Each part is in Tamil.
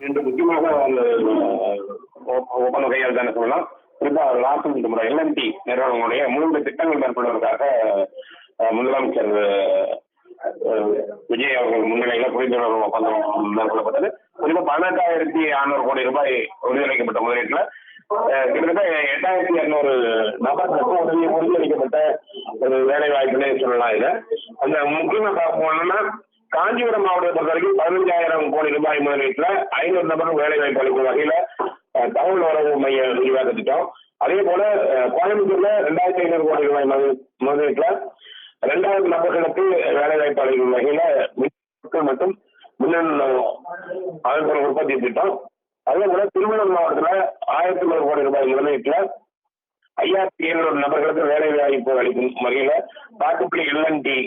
2 முக்கியமாக அந்த ஒப்பந்த கையாளுதான சொல்லலாம். குறிப்பாக லாஸ்ட் முறை எல்என்டி நிறுவனங்களுடைய 3 திட்டங்கள் மேற்கொள்வதற்காக முதலமைச்சர் விஜய் அவர்கள் முன்னிலையில புரிந்துணர்வு ஒப்பந்தம் மேற்கொள்ளப்பட்டது. குறிப்பாக 18,600 கோடி ரூபாய் ஒருங்கிணைக்கப்பட்ட முதலீட்டுல கிட்டத்தட்ட 8,200 நபர்களுக்கு ஒருங்கிணைக்கப்பட்ட ஒரு வேலை வாய்ப்புனே சொல்லலாம். இதை அந்த முக்கியமா பார்க்கணும்னா காஞ்சிபுரம் மாவட்டத்தை பொறுத்த வரைக்கும் 15,000 கோடி ரூபாய் முதலீட்டுல 500 நபர்கள் வேலை வாய்ப்பு அளிக்கும் வகையில தகவல் உறவு மைய விரிவாக்க திட்டம். அதே போல கோயம்புத்தூர்ல 2,500 கோடி ரூபாய் முதலீட்டுல 2,000 நபர்களுக்கு வேலை வாய்ப்பு அளிக்கும் வகையில மற்றும் மின்னணு அமைப்பு உற்பத்தி திட்டம். அதே போல திருவள்ளூர் மாவட்டத்துல 1,100 கோடி ரூபாய் முதலீட்டுல 5,700 நபர்களுக்கு வேலை வாய்ப்பு அளிக்கும் வகையில காட்டுப்பள்ளி எல்என்டி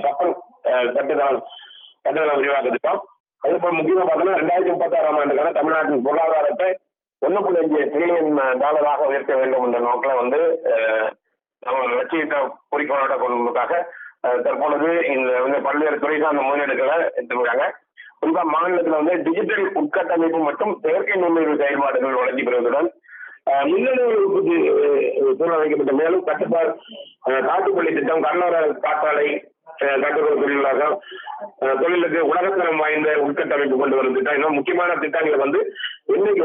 கப்பல் கட்டுதல் விரிவாக்க திட்டம். அதே போல முக்கியமா பார்த்தோம்னா 2036ஆம் ஆண்டுக்கான தமிழ்நாட்டின் பொருளாதாரத்தை 1.5 டிரில்லியன் டாலராக உயர்த்த வேண்டும் என்ற நோக்கில் நம்ம லட்சியத்தை குறிக்கோளோட கொள்வதற்காக தற்பொழுது இந்த பல்வேறு துறை சார்ந்த முதலீடுகளை எடுத்துருக்காங்க. குறிப்பா மாநிலத்தில் டிஜிட்டல் உட்கட்டமைப்பு மற்றும் செயற்கை நுண்ணறிவு செயல்பாடுகள் வளர்ச்சி பெறுவதுடன் மின்னணு உற்பத்தி சூழல் வைக்கப்பட்ட மேலும் கட்டுப்பாடு காட்டுப்பள்ளி திட்டம், கடலோர காற்றாலை கட்டுப்பாடு தொழிலுக்கு உலகத்தரம் வாய்ந்த உட்கட்டமைப்பு கொண்டு வரும் திட்டம், இன்னும் முக்கியமான திட்டங்களை இன்னைக்கு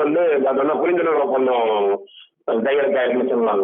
புரிந்துணர்வு ஒப்பந்தம் கையெழுத்தாயிருக்குன்னு சொல்லலாம்.